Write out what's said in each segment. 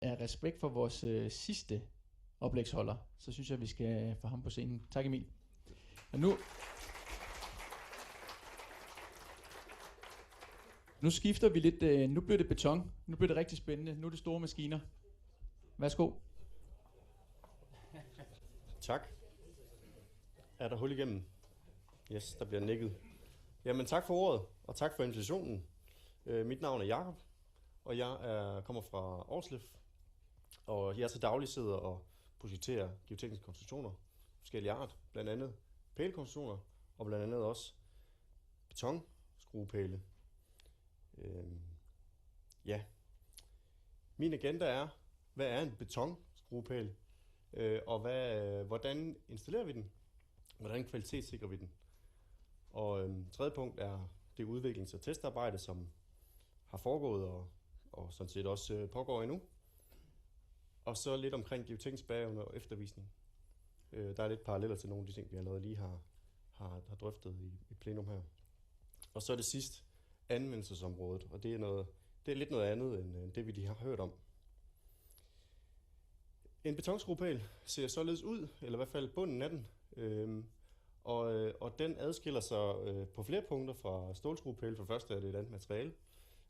af respekt for vores sidste oplægsholder, så synes jeg, vi skal få ham på scenen. Tak Emil. Og nu skifter vi lidt. Nu bliver det beton. Nu bliver det rigtig spændende. Nu er det store maskiner. Værsgo. Tak. Er der hul igennem? Yes, der bliver nikket. Jamen tak for ordet, og tak for invitationen. Mit navn er Jakob, og jeg kommer fra Aarhuslev. Og jeg til daglig sidder og projekterer geotekniske konstruktioner, forskellige art, blandt andet pælekonstruktioner, og blandt andet også betonskruepæle. Ja. Min agenda er, hvad er en betonskruepæl, og hvordan installerer vi den? Hvordan kvalitetssikrer vi den? Og tredje punkt er det udviklings- og testarbejde, som har foregået og sådan set også pågår endnu. Og så lidt omkring geoteknisk baggrund og eftervisning. Der er lidt paralleller til nogle af de ting, vi allerede lige har drøftet i plenum her. Og så er det sidst anvendelsesområdet, og det er lidt noget andet end det, vi lige har hørt om. En betonskruepæl ser således ud, eller i hvert fald bunden af den, og den adskiller sig på flere punkter fra stålskruepæle. For det første er det et andet materiale.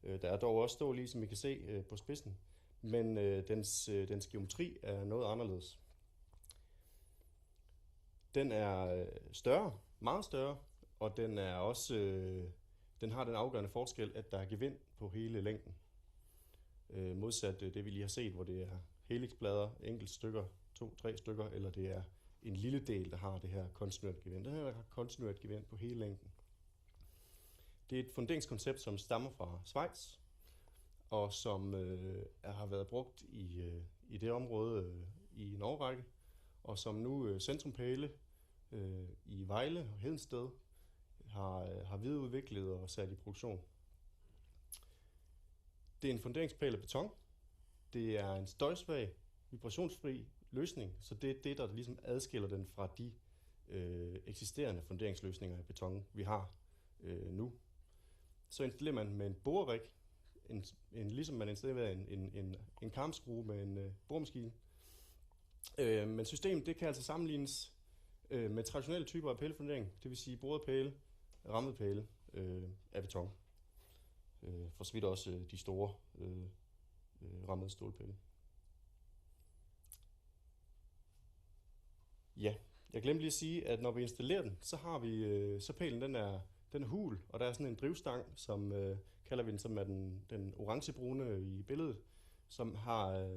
Der er dog også stål i, som I kan se på spidsen, men dens geometri er noget anderledes. Den er større, meget større, og den er også den har den afgørende forskel, at der er gevind på hele længden. Modsat det, vi lige har set, hvor det er helixplader, enkelt stykker, 2-3 stykker, eller det er en lille del, der har det her kontinuert gevind. Den her har kontinuert gevind på hele længden. Det er et funderingskoncept, som stammer fra Schweiz, og som har været brugt i det område i en årrække, og som nu Centrum Pæle i Vejle og Hedensted har videreudviklet og sat i produktion. Det er en funderingspæl af beton. Det er en støjsvag, vibrationsfri løsning, så det er det, der ligesom adskiller den fra de eksisterende funderingsløsninger af beton, vi har nu. Så installerer man med en borerig, ligesom man installerer en karmskrue med en boremaskine. Men systemet det kan altså sammenlignes med traditionelle typer af pælefundering, det vil sige borede pæle, rammede pæle af beton. For så vidt også de store rammede stålpæle. Ja, jeg glemte lige at sige, at når vi installerer den, så har vi så pælen den er hul, og der er sådan en drivstang, som kalder vi den, som er den orangebrune i billedet,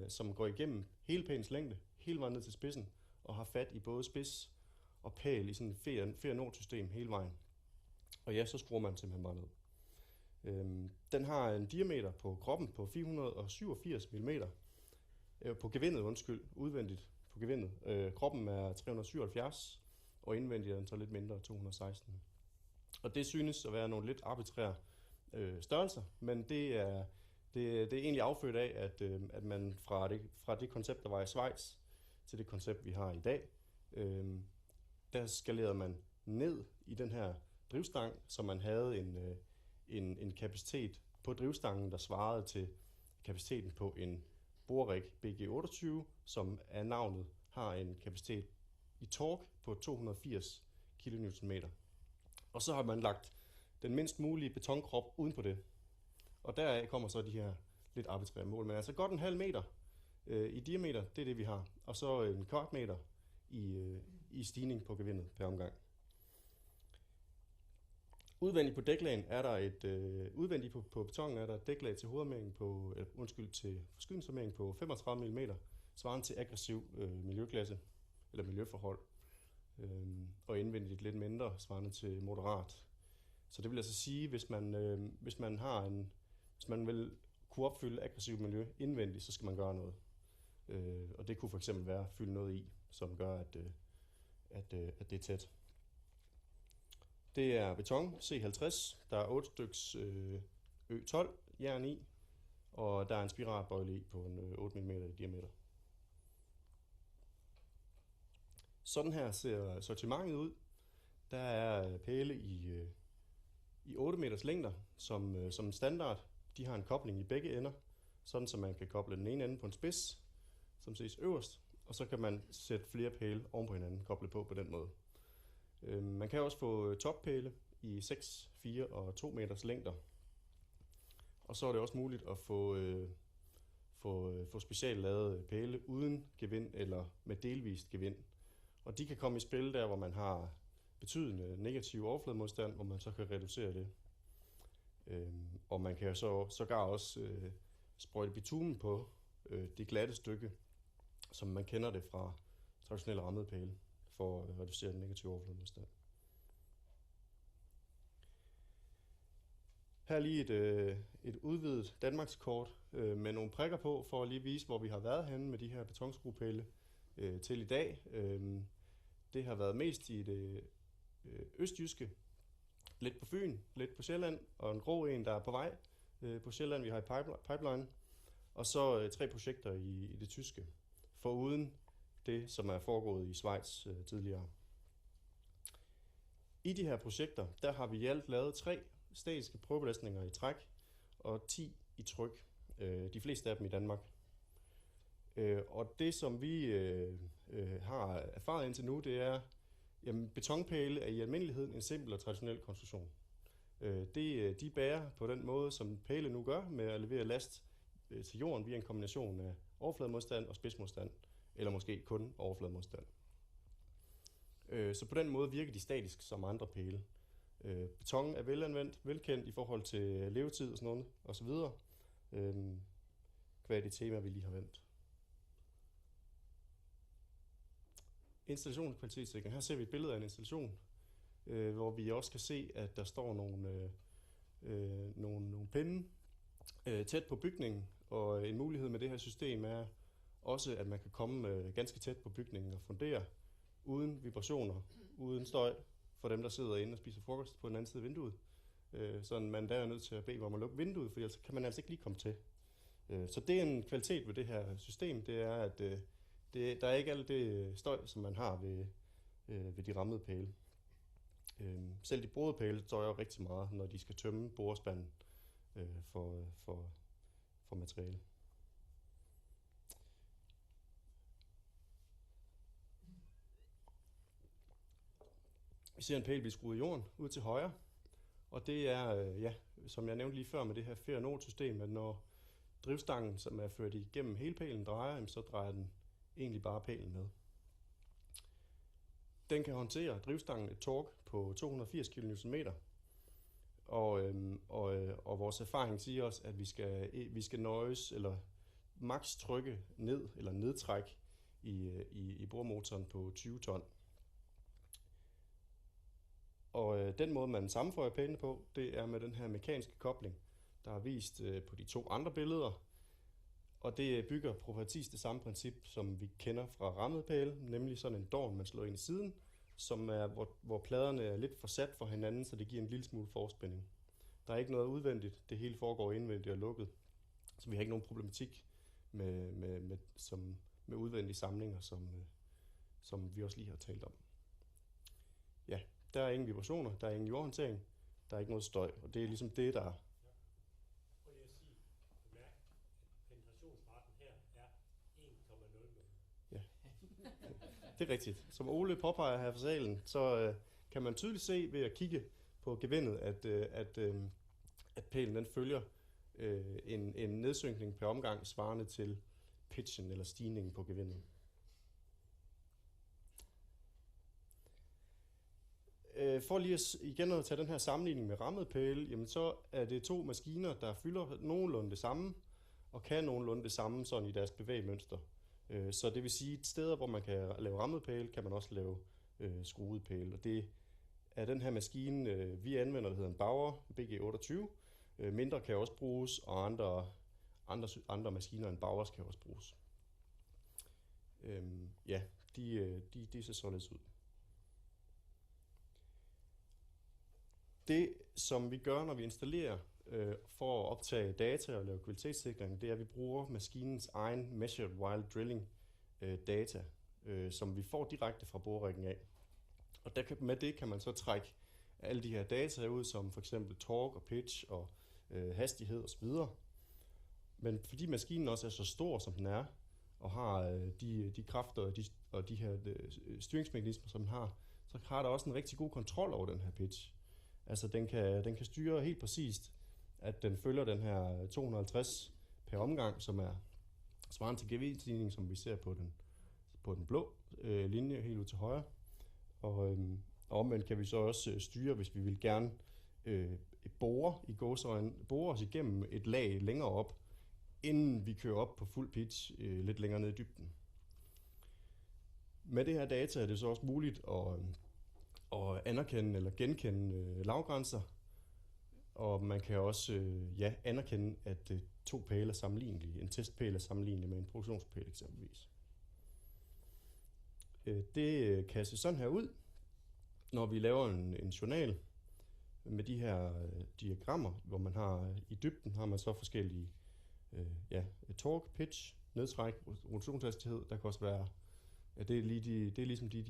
som går igennem hele pælens længde, hele vejen ned til spidsen, og har fat i både spids og pæl i sådan et fjer-nord-system hele vejen. Og ja, så skruer man simpelthen bare ned. Den har en diameter på kroppen på 487 mm. På gevindet, udvendigt på gevindet. Kroppen er 377, og indvendigt er den så lidt mindre, 216. Og det synes at være nogle lidt arbitrære størrelser, men det er egentlig affødt af, at man fra det koncept, der var i Schweiz, til det koncept, vi har i dag, der skalerede man ned i den her drivstang, så man havde en kapacitet på drivstangen, der svarede til kapaciteten på en borerig BG28, som af navnet har en kapacitet i torque på 280 kN. Og så har man lagt den mindst mulige betonkrop uden på det. Og deraf kommer så de her lidt arbitrære mål. Men altså godt en halv meter i diameter, det er det vi har. Og så en kvart meter i stigning på gevindet per omgang. Udvendigt på dæklagen er der udvendigt på betongen er der et dæklag til hovedarmeringen til forskydningsarmering på 35 mm, svarende til aggressiv miljøklasse eller miljøforhold. Og indvendigt lidt mindre, svarende til moderat. Så det vil altså sige, hvis man vil kunne opfylde aggressiv miljø indvendigt, så skal man gøre noget. Og det kunne for eksempel være at fylde noget i, som gør, at det er tæt. Det er beton C50, der er 8 styks Ø12 jern i, og der er en spiralbøjle i på en 8 mm i diameter. Sådan her ser sortimentet ud. Der er pæle i 8 meters længder som standard. De har en kobling i begge ender, sådan så man kan koble den ene ende på en spids, som ses øverst, og så kan man sætte flere pæle oven på hinanden, koble på den måde. Man kan også få toppæle i 6, 4 og 2 meters længder. Og så er det også muligt at få specielt lavet pæle uden gevind eller med delvist gevind. Og de kan komme i spil der, hvor man har betydende negativ overflademodstand, hvor man så kan reducere det. Og man kan sågar også sprøjte bitumen på det glatte stykke, som man kender det fra traditionelle rammede pæle, for at reducere den negative overflademodstand. Her er lige et udvidet Danmarkskort med nogle prikker på, for at lige vise, hvor vi har været henne med de her betonskruepæle til i dag. Det har været mest i det østjyske, lidt på Fyn, lidt på Sjælland, og en grå en, der er på vej på Sjælland, vi har i pipeline. Og så 3 projekter i det tyske, foruden det, som er foregået i Schweiz tidligere. I de her projekter, der har vi i alt lavet 3 statiske prøvebelastninger i træk, og 10 i tryk. De fleste af dem i Danmark. Og det, som vi har erfaret indtil nu, det er, jamen betonpæle er i almindelighed en simpel og traditionel konstruktion. De bærer på den måde, som pæle nu gør, med at levere last til jorden via en kombination af overflademodstand og spidsmodstand, eller måske kun overflademodstand. Så på den måde virker de statisk som andre pæle. Beton er velanvendt, velkendt i forhold til levetid og sådan noget, og så videre. Hvad er det tema, vi lige har vendt? Installationskvalitetssikring. Her ser vi et billede af en installation, hvor vi også kan se, at der står nogle pinde tæt på bygningen, og en mulighed med det her system er også, at man kan komme ganske tæt på bygningen og fundere uden vibrationer, uden støj for dem, der sidder inde og spiser frokost på den anden side af vinduet. Så man der er nødt til at bede om at lukke vinduet, for ellers kan man altså ikke lige komme til. Så det er en kvalitet ved det her system, det er, at der er ikke alt det støj, som man har ved de rammede pæle. Selv de borede pæle støjer rigtig meget, når de skal tømme borespanden for materiale. Vi ser en pæl blive skruet i jorden ud til højre, og det er, som jeg nævnte lige før med det her Fehrenholt-system, at når drivstangen, som er ført igennem hele pælen, drejer, så drejer den egentlig bare pælen med. Den kan håndtere drivstangen et torque på 280 kN, og vores erfaring siger os, at vi skal nøjes eller maks trykke ned eller nedtræk i boremotoren på 20 ton. Og den måde, man sammenføjer pælene på, det er med den her mekaniske kobling, der er vist på de 2 andre billeder. Og det bygger på præcis det samme princip, som vi kender fra rammede pæle, nemlig sådan en dorn, man slår ind i siden, som er, hvor pladerne er lidt forsat for hinanden, så det giver en lille smule forspænding. Der er ikke noget udvendigt, det hele foregår indvendigt og lukket, så vi har ikke nogen problematik med udvendige samlinger, som vi også lige har talt om. Ja, der er ingen vibrationer, der er ingen jordhåndtering, der er ikke noget støj, og det er ligesom det, der Det er rigtigt. Som Ole påpeger her fra salen, så kan man tydeligt se ved at kigge på gevindet, at pælen den følger en nedsynkning per omgang svarende til pitchen eller stigningen på gevindet. For lige igen at tage den her sammenligning med rammede pæle, jamen så er det 2 maskiner, der fylder nogenlunde det samme og kan nogenlunde det samme sådan i deres bevægemønster. Så det vil sige, at steder, hvor man kan lave rammede pæle, kan man også lave skruede pæle. Og det er den her maskine, vi anvender, der hedder en Bauer BG28. Mindre kan også bruges, og andre maskiner end Bauers kan også bruges. De ser således ud. Det, som vi gør, når vi installerer for at optage data og lave kvalitetssikring, det er, at vi bruger maskinens egen Measured While Drilling data, som vi får direkte fra boreriggen af. Og med det kan man så trække alle de her data ud, som for eksempel torque og pitch og hastighed osv. Men fordi maskinen også er så stor, som den er, og har de kræfter og de her styringsmekanismer, som den har, så har der også en rigtig god kontrol over den her pitch. Altså den kan styre helt præcist, at den følger den her 250 per omgang, som er svarende til gevindstigning, som vi ser på den blå linje helt ud til højre. Og omvendt kan vi så også styre, hvis vi vil gerne bore os igennem et lag længere op, inden vi kører op på fuld pitch lidt længere ned i dybden. Med det her data er det så også muligt at anerkende eller genkende lavgrænser, og man kan også anerkende, at 2 pæle er sammenlignelige. En testpæl er sammenlignelig med en produktionspæl eksempelvis. Det kan se sådan her ud, når vi laver en journal med de her diagrammer, hvor man har i dybden har man så forskellige torque, pitch, nedtræk, rotationshastighed. Der kan også være, det er ligesom de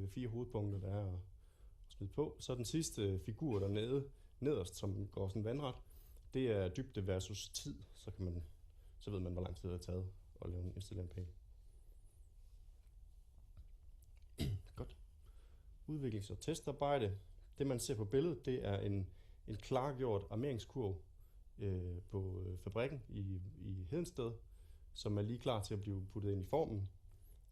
4 hovedpunkter, der er at smide på. Så den sidste figur dernede, nederst, som går sådan vandret, det er dybde versus tid. Så ved man, hvor lang tid det har taget at installere en pæl. Godt. Udviklings- og testarbejde. Det man ser på billedet, det er en klargjort armeringskurv på fabrikken i Hedensted, som er lige klar til at blive puttet ind i formen,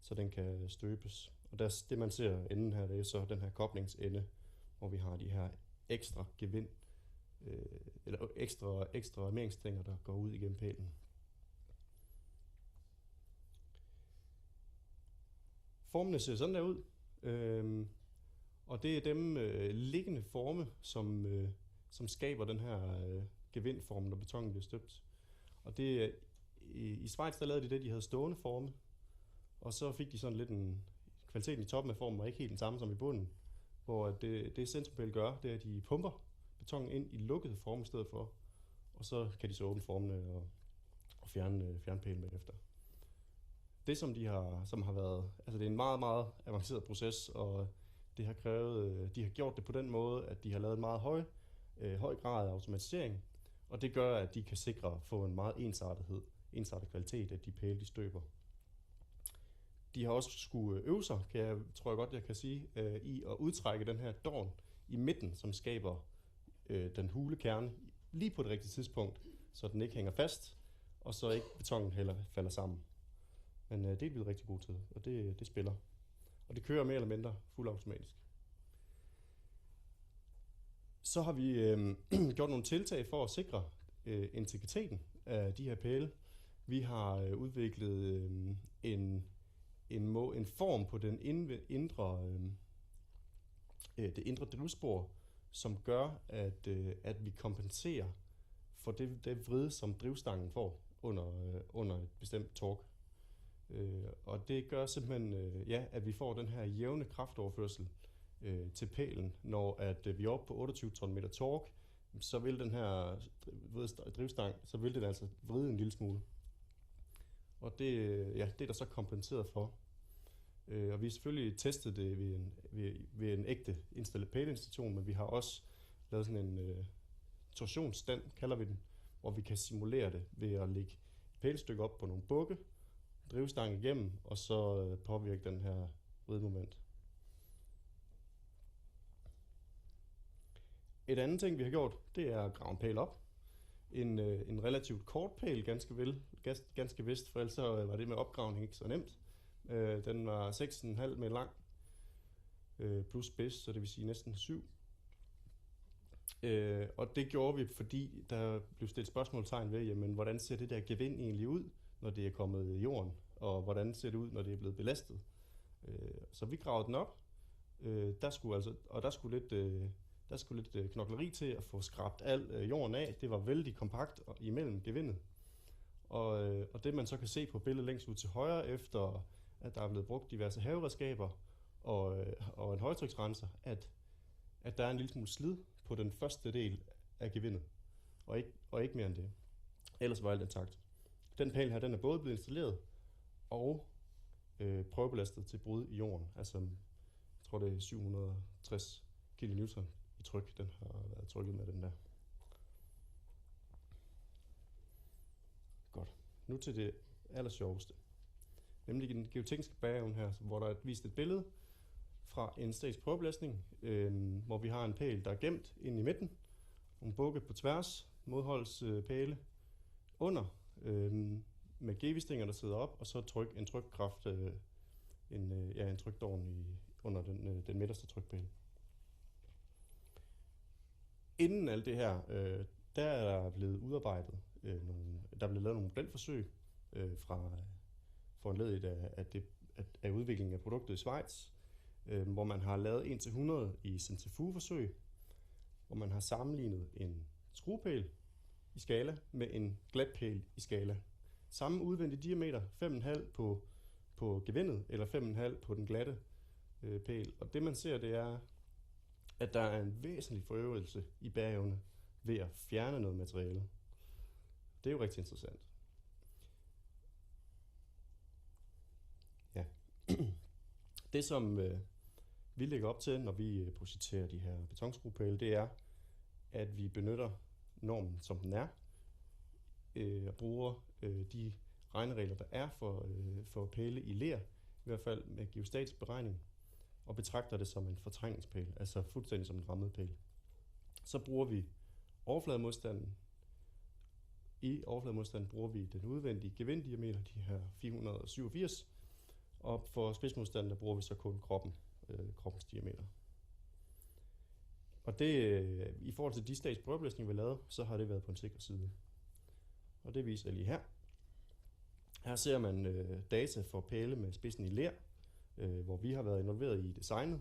så den kan støbes. Og det man ser enden her, det er så den her koblingsende, hvor vi har de her ekstra gevind, eller ekstra armeringsstænger, der går ud igennem pælen. Formene ser sådan der ud, og det er dem liggende forme, som skaber den her gevindform, når betonen bliver støbt. Og det i Schweiz, der lavede de det, de havde stående forme, og så fik de sådan lidt kvaliteten i toppen af formen var ikke helt den samme som i bunden, hvor det Centropæl gør, det er, at de pumper betonen ind i lukkede form i stedet for, og så kan de så åbne formene og fjerne pælen bagefter. Det som har været, altså det er en meget, meget avanceret proces, og det har krævet, de har gjort det på den måde, at de har lavet en meget høj grad af automatisering, og det gør, at de kan få en meget ensartet kvalitet af de pæle, de støber. De har også skulle øve sig, tror jeg godt, jeg kan sige, i at udtrække den her dorn i midten, som skaber den hule kerne lige på det rigtige tidspunkt, så den ikke hænger fast, og så ikke betonen heller falder sammen. Men det er blevet rigtig god tid, og det spiller. Og det kører mere eller mindre fuldautomatisk. Så har vi gjort nogle tiltag for at sikre integriteten af de her pæle. Vi har udviklet en form på den det indre drivspor, som gør, at vi kompenserer for det vrid, som drivstangen får under et bestemt torque. Og det gør simpelthen, at vi får den her jævne kraftoverførsel til pælen, når at vi er oppe på 28 Nm torque, så vil den her drivstang, så vil den altså vride en lille smule. Og det er der så kompenseret for. Og vi har selvfølgelig testet det ved en ægte pæleinstallation, men vi har også lavet sådan en torsionsstand, kalder vi den, hvor vi kan simulere det ved at lægge pælstykke op på nogle bukke, drivstangen igennem, og så påvirke den her vridmoment. Et andet ting, vi har gjort, det er at grave en pæl op. En relativt kort pæl, ganske vist, for ellers var det med opgravning ikke så nemt. Den var 6,5 meter lang, plus spids, så det vil sige næsten 7. Og det gjorde vi, fordi der blev stillet spørgsmålstegn ved, jamen, hvordan ser det der gevind egentlig ud, når det er kommet i jorden, og hvordan ser det ud, når det er blevet belastet. Så vi gravede den op. Der skulle lidt knokleri til at få skrabt al jorden af. Det var vældig kompakt imellem gevindet. Og det man så kan se på billedet længst ud til højre, efter at der er blevet brugt diverse haveredskaber og en højtryksrenser, at der er en lille smule slid på den første del af gevindet, og ikke mere end det. Ellers var alt intakt. Den pæl her, den er både blevet installeret og prøvebelastet til brud i jorden. Altså, jeg tror det er 760 kN i tryk, den har været trykket med den der. nu til det allersjoveste. Nemlig den geotekniske bageovn her, hvor der er vist et billede fra en statisk prøveblæsning, hvor vi har en pæl, der er gemt ind i midten, nogle bukke på tværs, modholdspæle under, med G-stænger, der sidder op, og så en trykkraft, en trykdorn under den midterste trykpæl. Inden alt det her, der er der blevet udarbejdet, der er blevet lavet nogle modelforsøg foranlediget af udviklingen af produktet i Schweiz, hvor man har lavet 1-100 i centrifugeforsøg, hvor man har sammenlignet en skruepæl i skala med en glatpæl i skala. Samme udvendige diameter, 5,5 på gevindet, eller 5,5 på den glatte pæl. Og det man ser, det er, at der er en væsentlig forøgelse i bæreevne ved at fjerne noget materiale. Det er jo rigtig interessant. Ja. Det som vi lægger op til, når vi projekterer de her betonskruepæle, det er, at vi benytter normen, som den er, og bruger de regneregler, der er for pæle i ler, i hvert fald med geostatisk beregning, og betragter det som en fortrængningspæl, altså fuldstændig som en rammet pæl. Så bruger vi overflademodstanden. I overflademodstanden bruger vi den udvendige gevinddiameter, de her 487, og for spidsmodstanden der bruger vi så kun kroppens diameter. Og det, i forhold til de statisk prøveblæsning, vi lavede, så har det været på en sikker side. Og det viser jeg lige her. Her ser man data for pæle med spidsen i ler, hvor vi har været involveret i designet.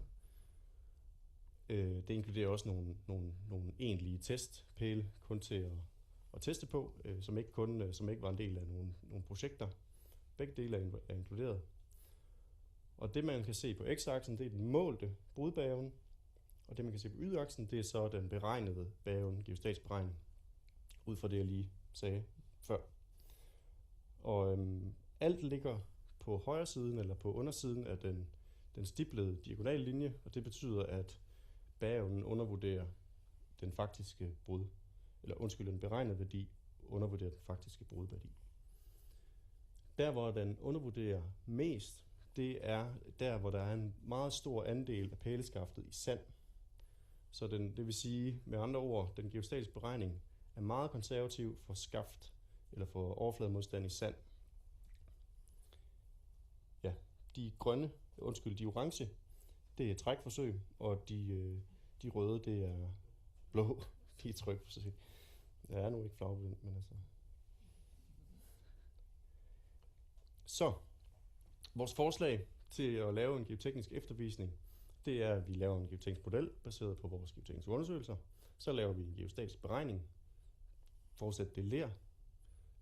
Det inkluderer også nogle egentlige testpæle, kun til at teste på, som ikke var en del af nogle projekter. Begge dele er inkluderet. Og det man kan se på x-aksen, det er den målte brudbæreevne, og det man kan se på y-aksen, det er så den beregnede bæreevne, geostatisk beregning, ud fra det jeg lige sagde før. Og alt ligger på højre siden eller på undersiden af den stiplede diagonale linje, og det betyder, at bæreevnen undervurderer den faktiske brud, den beregnede værdi undervurderer den faktiske brudværdi. Der hvor den undervurderer mest, det er der hvor der er en meget stor andel af pæleskaftet i sand. Så det vil sige med andre ord, den geostatiske beregning er meget konservativ for skaft eller for overflademodstand i sand. Ja, de orange, det er trækforsøg, og de røde, det er blå, de er trykforsøg. Jeg er nu ikke flagvendt, men altså. Så, vores forslag til at lave en geoteknisk eftervisning, det er, at vi laver en geoteknisk model baseret på vores geotekniske undersøgelser. Så laver vi en geostatisk beregning, forudsat det ler,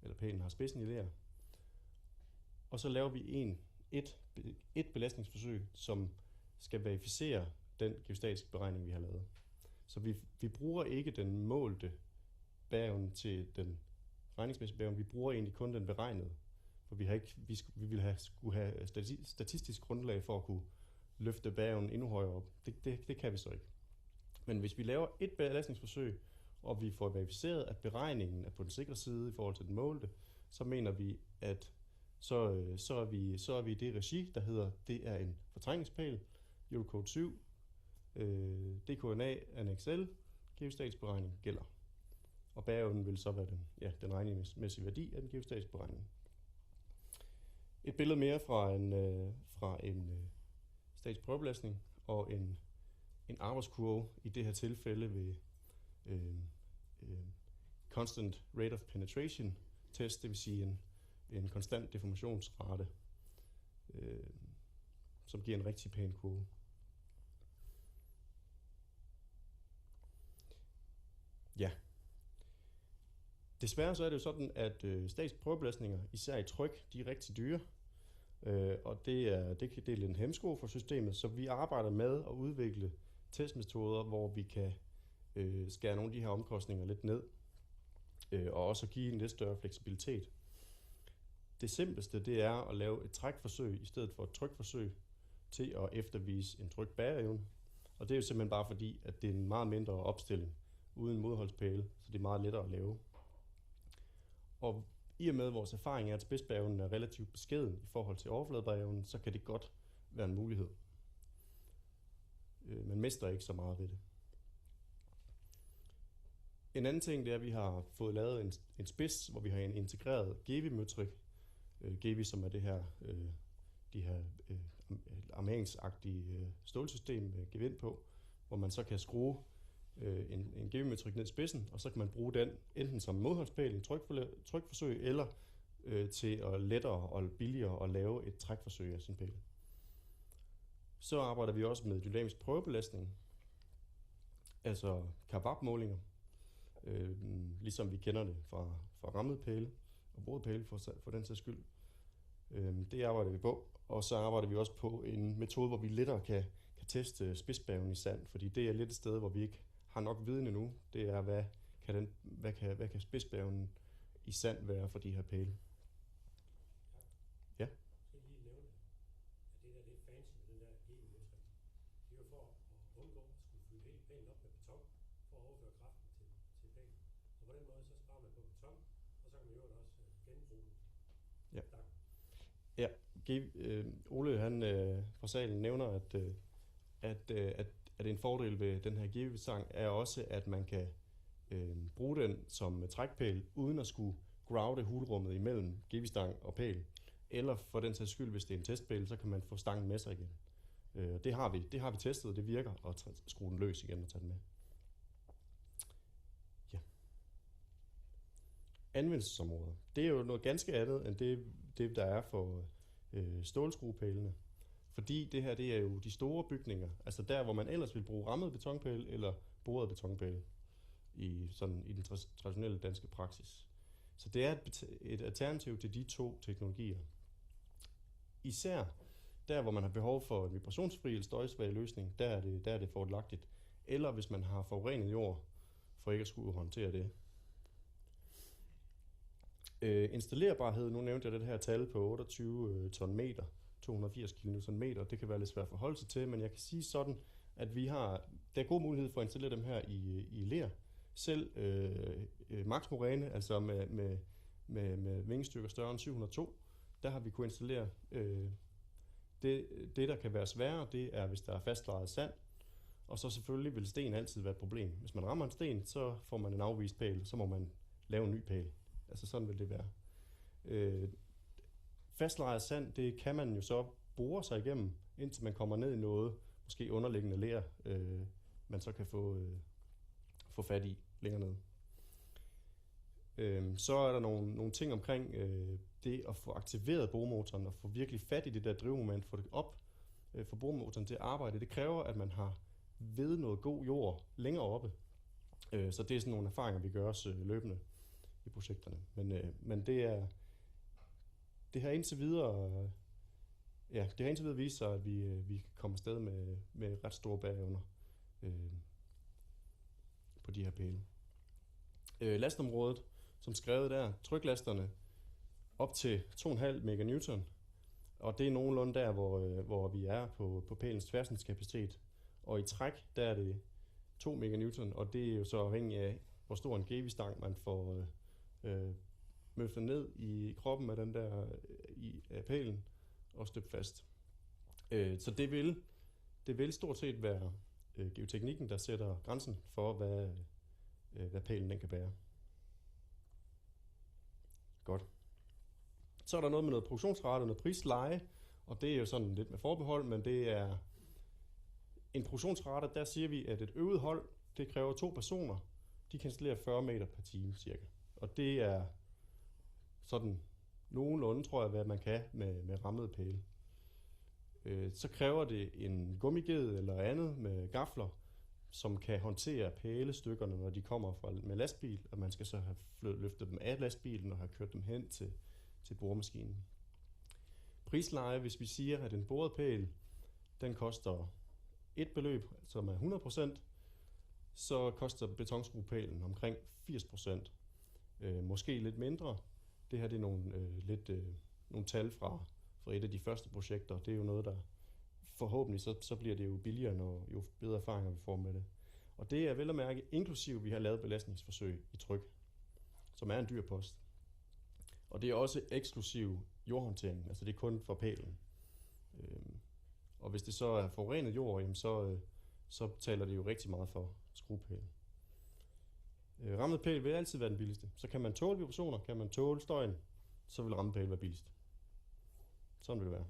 eller pælen har spidsen i ler. Og så laver vi et belastningsforsøg, som skal verificere den geostatiske beregning, vi har lavet. Så vi bruger ikke den målte bæreevne til den regningsmæssige bæreevne, vi bruger egentlig kun den beregnede. For vi ville skulle have statistisk grundlag for at kunne løfte bæreevnen endnu højere op. Det kan vi så ikke. Men hvis vi laver et belastningsforsøg, og vi får verificeret, at beregningen er på den sikre side i forhold til den målte, så mener vi, at så er vi i det regi, der hedder, det er en fortrængningspæl, Eurocode 7, DKNA, Annex L, geostatisk beregning gælder. Og bæreevnen vil så være den regningsmæssige værdi af den gestatiske beregning. Et billede mere fra en statisk prøvebelastning og en arbejdskurve i det her tilfælde ved constant rate of penetration test, det vil sige en konstant deformationsrate, som giver en rigtig pæn kurve. Ja. Desværre så er det jo sådan, at statiske prøvebelastninger, især i tryk, de er rigtig dyre. Og det er lidt en hæmsko for systemet, så vi arbejder med at udvikle testmetoder, hvor vi kan skære nogle af de her omkostninger lidt ned, og også give en lidt større fleksibilitet. Det simpleste, det er at lave et trækforsøg i stedet for et trykforsøg til at eftervise en trykbæreevne. Og det er jo simpelthen bare fordi, at det er en meget mindre opstilling uden modholdspæle, så det er meget lettere at lave. Og I og med vores erfaring er, at spidsbærevnen er relativt beskeden i forhold til overfladebærevnen, så kan det godt være en mulighed. Man mister ikke så meget ved det. En anden ting, det er, at vi har fået lavet en spids, hvor vi har en integreret Gevi-møtrik. Gevi, som er det her, de her armeringsagtige stålsystem med gevind på, hvor man så kan skrue en Gevi-møtrik ned i spidsen, og så kan man bruge den enten som modholdspæl, en trykforsøg, eller til at lettere og billigere at lave et trækforsøg af sin pæl. Så arbejder vi også med dynamisk prøvebelastning, altså carvap-målinger, ligesom vi kender det fra rammede pæle og borede pæle for den sags skyld. Det arbejder vi på, og så arbejder vi også på en metode, hvor vi lettere kan teste spidsbærven i sand, fordi det er lidt et sted, hvor vi ikke har nok viden endnu. Det er, hvad kan spidsbærven i sand være for de her pæle. Ja. Jeg skal lige nævne, at det er fancy med den der Gevi-møtrik. Det er jo for at undgå at skulle fylde hele pælen op med beton, for at overføre kraften til pælen. Og på den måde, så sparer man på beton, og så kan man jo også genbruge den. Ja. Ja, Ole han fra salen nævner, at en fordel ved den her Gevi-stang er også, at man kan bruge den som trækpæl, uden at skulle groude hulrummet imellem Gevi-stang og pæl. Eller for den sags skyld, hvis det er en testpæl, så kan man få stangen med sig igen. Det har vi testet, og det virker at skrue den løs igen og tage den med. Ja. Anvendelsesområder. Det er jo noget ganske andet end det der er for stålskruepælene. Fordi det her, det er jo de store bygninger, altså der, hvor man ellers vil bruge rammede betonpæle eller borede betonpæle i den traditionelle danske praksis. Så det er et alternativ til de to teknologier. Især der, hvor man har behov for en vibrationsfri eller støjsvag løsning, der er det fordelagtigt. Eller hvis man har forurenet jord, for ikke at skulle håndtere det. Installerbarhed, nu nævnte jeg det her tal på 28 ton meter, 280 kN meter. Det kan være lidt svært at forholde sig til, men jeg kan sige sådan, at der er god mulighed for at installere dem her i ler. Selv Max Moræne, altså med vingestyrker større end 702, der har vi kunnet installere. Det, der kan være sværere, det er, hvis der er fastlejet sand. Og så selvfølgelig vil sten altid være et problem. Hvis man rammer en sten, så får man en afvist pæl, så må man lave en ny pæl. Altså sådan vil det være. Fastlejet sand, det kan man jo så bore sig igennem, indtil man kommer ned i noget, måske underliggende ler, man så kan få fat i længere ned. Så er der nogle ting omkring det at få aktiveret boremotoren og få virkelig fat i det der drivmoment, få det op, få boremotoren til at arbejde. Det kræver, at man har ved noget god jord længere oppe. Så det er sådan nogle erfaringer, vi gør os løbende i projekterne. Men det har indtil videre vist sig, at vi kan komme afsted med ret store bærevner på de her pæle. Lastområdet, som skrevet der, tryklasterne op til 2,5 meganewton, og det er nogenlunde der, hvor vi er på pælens tværsnitskapacitet. Og i træk, der er det 2 meganewton, og det er jo så afhængig af, hvor stor en Gevi-stang man får møflet ned i kroppen af den der af pælen og støbt fast. Så det vil stort set være geoteknikken, der sætter grænsen for, hvad pælen den kan bære. Godt. Så er der noget med noget produktionsrate og noget prisleje, og det er jo sådan lidt med forbehold, men det er en produktionsrate, der siger vi, at et øvet hold, det kræver 2 personer, de kan installere 40 meter per time cirka. Og det er sådan nogenlunde, tror jeg, hvad man kan med rammede pæle. Så kræver det en gummiged eller andet med gafler, som kan håndtere pælestykkerne, når de kommer med lastbil, og man skal så have løftet dem af lastbilen og have kørt dem hen til boremaskinen. Prisleje, hvis vi siger, at en boret pæl, den koster et beløb, som er 100%, så koster betonskruepælen omkring 80%. Måske lidt mindre. Det her det er nogle tal fra et af de første projekter. Det er jo noget, der forhåbentlig så bliver det jo billigere, jo bedre erfaringer vi får med det. Og det er vel at mærke inklusiv, vi har lavet belastningsforsøg i tryk, som er en dyr post. Og det er også eksklusiv jordhåndtering, altså det er kun for pælen. Og hvis det så er forurenet jord, jamen så betaler det jo rigtig meget for skruepælen. Rammet pæl vil altid være den billigste. Så kan man tåle vibrationer, kan man tåle støjen, så vil rammet pæl være billigst. Sådan vil det være.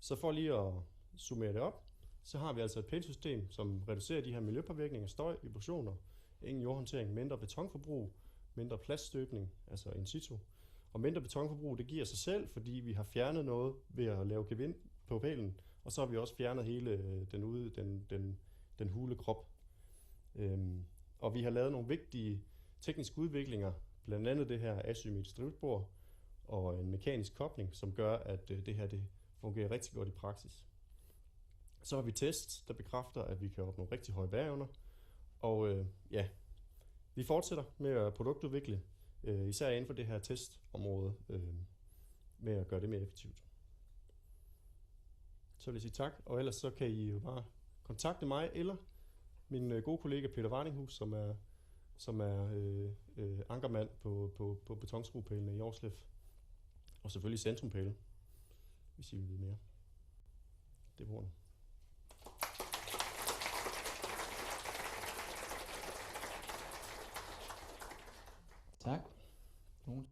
Så for lige at summere det op, så har vi altså et pælsystem, som reducerer de her miljøpåvirkninger, støj, vibrationer, ingen jordhåndtering, mindre betonforbrug, mindre plaststøbning, altså in situ. Og mindre betonforbrug, det giver sig selv, fordi vi har fjernet noget ved at lave gevind på pælen, og så har vi også fjernet hele den hule krop. Og vi har lavet nogle vigtige tekniske udviklinger, blandt andet det her asymmetrisk drivbord og en mekanisk kobling, som gør, at det her det fungerer rigtig godt i praksis. Så har vi test, der bekræfter, at vi kan opnå rigtig høje bæreevner. Og vi fortsætter med at produktudvikle, især inden for det her testområde, med at gøre det mere effektivt. Så vil jeg sige tak, og ellers så kan I jo bare kontakte mig eller min gode kollega Peter Warninghus, som er ankermand på betonskruepælene i Årslev, og selvfølgelig centrumpæle, hvis I vil vide mere. Det var ordene. Tak. Nogen?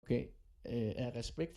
Okay. Af respekt for